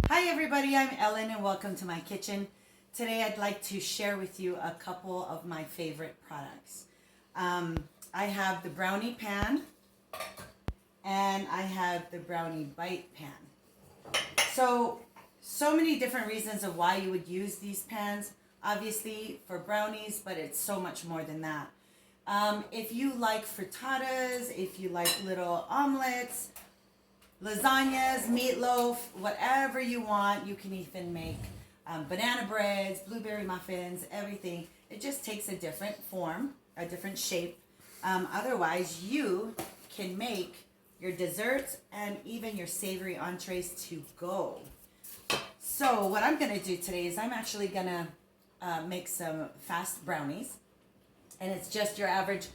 Hi everybody, I'm Ellen and welcome to my kitchen. Today I'd like to share with you a couple of my favorite products. I have the brownie pan and I have the brownie-bite pan. So many different reasons of why you would use these pans. Obviously for brownies, but it's so much more than that. If you like frittatas, if you like little omelets, lasagnas, meatloaf, whatever you want. You can even make banana breads, blueberry muffins, everything. It just takes a different form, a different shape. Otherwise, you can make your desserts and even your savory entrees to go. So what I'm going to do today is I'm actually going to make some fast brownies. And it's just your average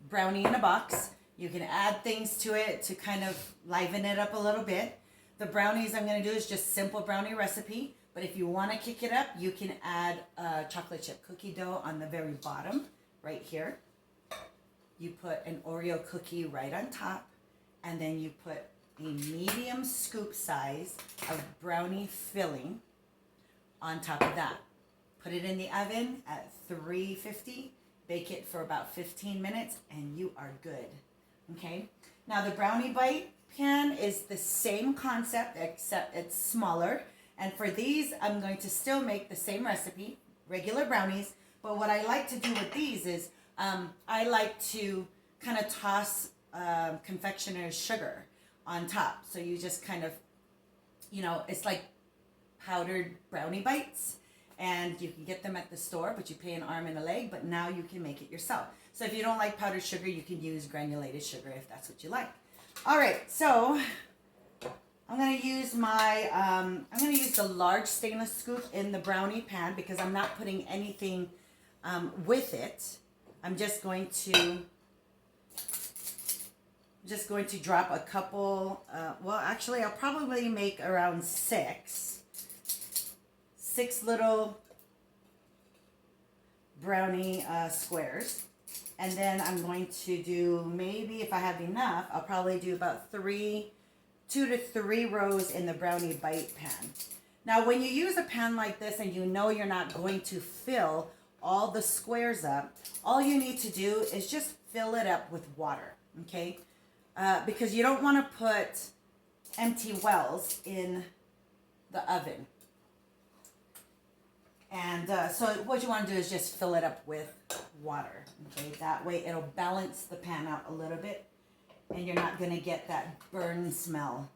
brownie in a box. You can add things to it to kind of liven it up a little bit. The brownies I'm going to do is just simple brownie recipe. But if you want to kick it up, you can add chocolate chip cookie dough on the very bottom, right here. You put an Oreo cookie right on top. And then you put a medium scoop size of brownie filling on top of that. Put it in the oven at 350. Bake it for about 15 minutes and you are good. Okay, now the brownie bite pan is the same concept except it's smaller. And for these, I'm going to still make the same recipe, regular brownies. But what I like to do with these is I like to kind of toss confectioner's sugar on top. So you just kind of, it's like powdered brownie bites. And you can get them at the store, but you pay an arm and a leg, but now you can make it yourself. So if you don't like powdered sugar, you can use granulated sugar if that's what you like. All right, so I'm going to use the large stainless scoop in the brownie pan because I'm not putting anything with it. I'm just going to drop a couple, actually I'll probably make around six little brownie squares. And then I'm going to do, maybe if I have enough, I'll probably do about 2 to 3 rows in the brownie bite pan. Now when you use a pan like this and you know you're not going to fill all the squares up, all you need to do is just fill it up with water, okay? Because you don't want to put empty wells in the oven. And so what you want to do is just fill it up with water, okay? That way it'll balance the pan out a little bit and you're not going to get that burn smell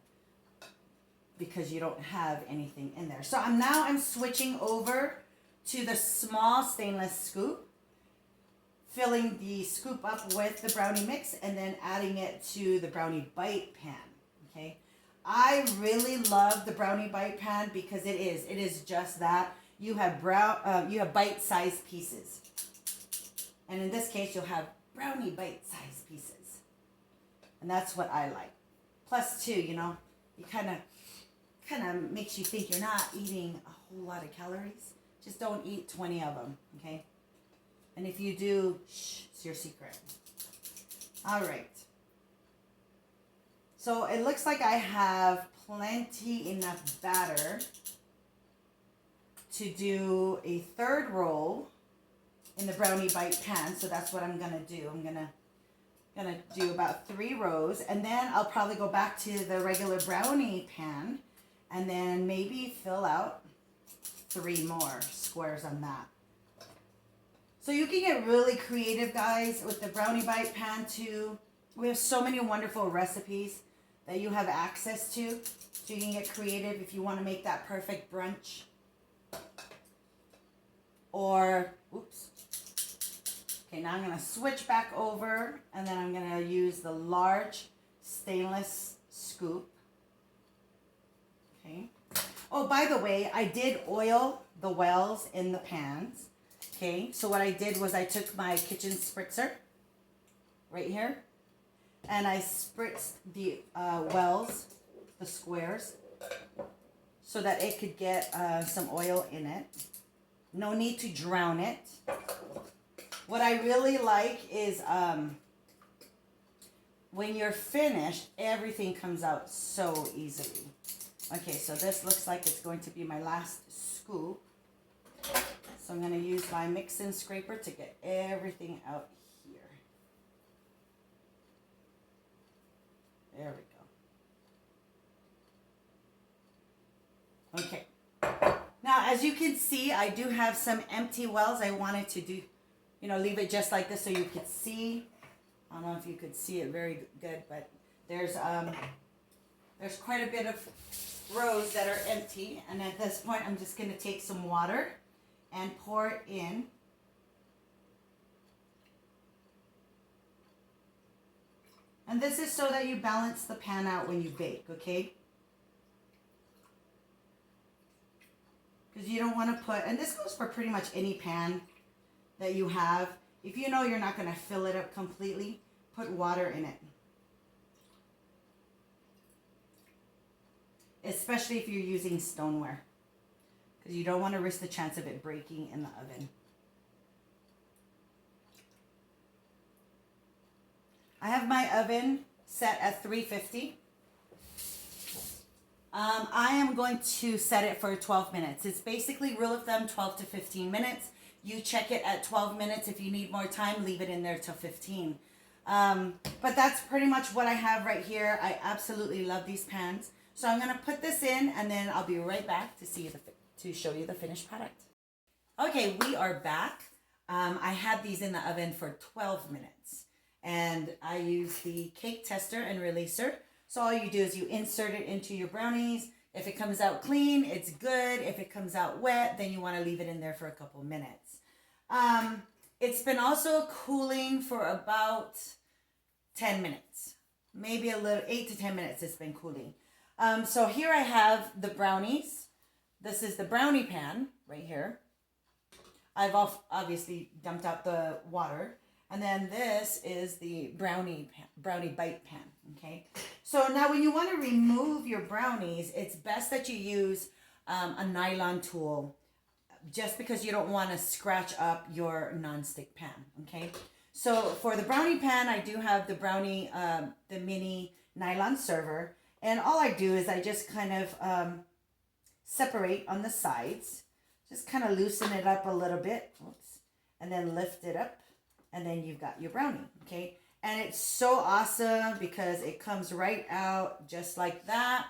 because you don't have anything in there. So I'm switching over to the small stainless scoop, filling the scoop up with the brownie mix and then adding it to the brownie bite pan, okay? I really love the brownie bite pan because it is just that. You have bite-sized pieces. And in this case, you'll have brownie bite-sized pieces. And that's what I like. Plus, too, it kind of makes you think you're not eating a whole lot of calories. Just don't eat 20 of them, okay? And if you do, shh, it's your secret. All right. So it looks like I have plenty enough batter to do a third roll in the brownie bite pan. So that's what I'm going to do. I'm going to do about 3 rows. And then I'll probably go back to the regular brownie pan and then maybe fill out 3 more squares on that. So you can get really creative, guys, with the brownie bite pan too. We have so many wonderful recipes that you have access to. So you can get creative if you want to make that perfect brunch. Or, oops. Okay, now I'm going to switch back over and then I'm going to use the large stainless scoop. Okay. Oh, by the way, I did oil the wells in the pans. Okay, so what I did was I took my kitchen spritzer right here and I spritzed the wells, the squares, so that it could get some oil in it. No need to drown it. What I really like is when you're finished, everything comes out so easily. Okay, so this looks like it's going to be my last scoop. So I'm going to use my mix-in scraper to get everything out here. There we go. Okay. Now, as you can see, I do have some empty wells. I wanted to do, leave it just like this so you could see. I don't know if you could see it very good, but there's quite a bit of rows that are empty. And at this point, I'm just going to take some water and pour it in. And this is so that you balance the pan out when you bake, okay? Because you don't want to put, and this goes for pretty much any pan that you have. If you know you're not going to fill it up completely, put water in it. Especially if you're using stoneware. Because you don't want to risk the chance of it breaking in the oven. I have my oven set at 350. I am going to set it for 12 minutes. It's basically rule of thumb 12 to 15 minutes. You check it at 12 minutes. If you need more time, leave it in there till 15. But that's pretty much what I have right here. I absolutely love these pans. So I'm going to put this in and then I'll be right back to show you the finished product. Okay, we are back. I had these in the oven for 12 minutes. And I use the cake tester and releaser. So all you do is you insert it into your brownies. If it comes out clean, it's good. If it comes out wet, then you want to leave it in there for a couple minutes. It's been also cooling for about 10 minutes. Maybe a little, 8 to 10 minutes it's been cooling. So here I have the brownies. This is the brownie pan right here. I've obviously dumped out the water. And then this is the brownie-bite pan, okay? So now when you want to remove your brownies, it's best that you use a nylon tool just because you don't want to scratch up your nonstick pan, okay? So for the brownie pan, I do have the the mini nylon server. And all I do is I just kind of separate on the sides, just kind of loosen it up a little bit, oops, and then lift it up. And then you've got your brownie, okay? And it's so awesome because it comes right out just like that.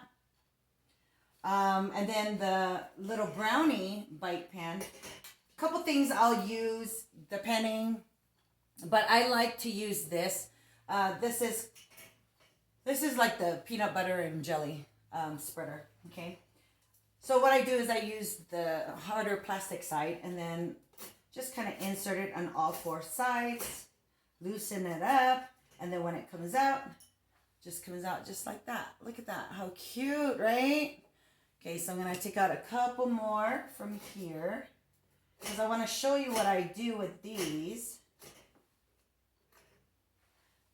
And then the little brownie bite pan, a couple things I'll use depending, but I like to use this. This is like the peanut butter and jelly spreader, okay? So what I do is I use the harder plastic side and then just kind of insert it on all 4 sides, loosen it up, and then when it comes out, just comes out just like that. Look at that, how cute, right? Okay, so I'm gonna take out a couple more from here because I wanna show you what I do with these.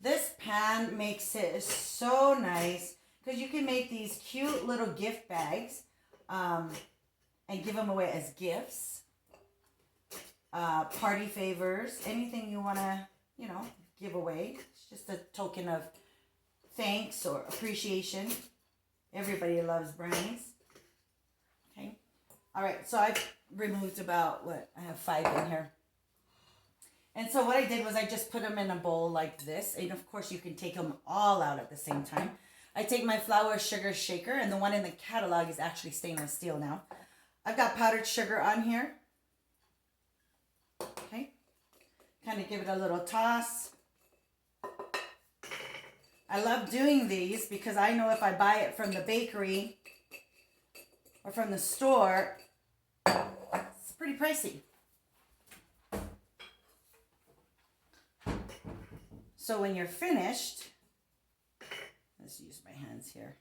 This pan makes it so nice because you can make these cute little gift bags and give them away as gifts. Party favors, anything you want to, give away. It's just a token of thanks or appreciation. Everybody loves brownies. Okay. All right. So I've removed about, I have 5 in here. And so what I did was I just put them in a bowl like this. And of course you can take them all out at the same time. I take my flour sugar shaker, and the one in the catalog is actually stainless steel now. I've got powdered sugar on here. Okay, kind of give it a little toss. I love doing these because I know if I buy it from the bakery or from the store, it's pretty pricey. So when you're finished, let's use my hands here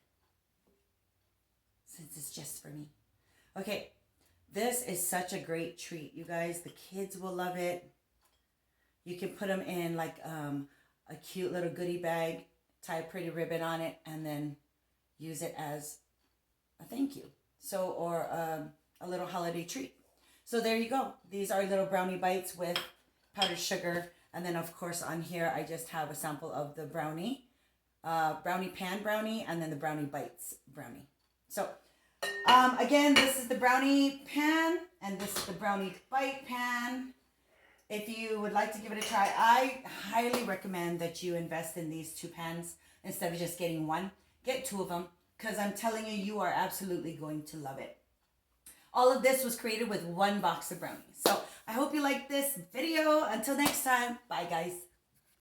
since it's just for me. Okay. This is such a great treat, you guys. The kids will love it. You can put them in like a cute little goodie bag, tie a pretty ribbon on it, and then use it as a thank you. So, or a little holiday treat. So there you go. These are little brownie bites with powdered sugar. And then of course on here, I just have a sample of the brownie pan brownie, and then the brownie bites brownie. So Again, this is the brownie pan, and this is the brownie bite pan. If you would like to give it a try, I highly recommend that you invest in these two pans instead of just getting one. Get two of them, because I'm telling you, you are absolutely going to love it. All of this was created with one box of brownies. So I hope you like this video. Until next time, bye guys.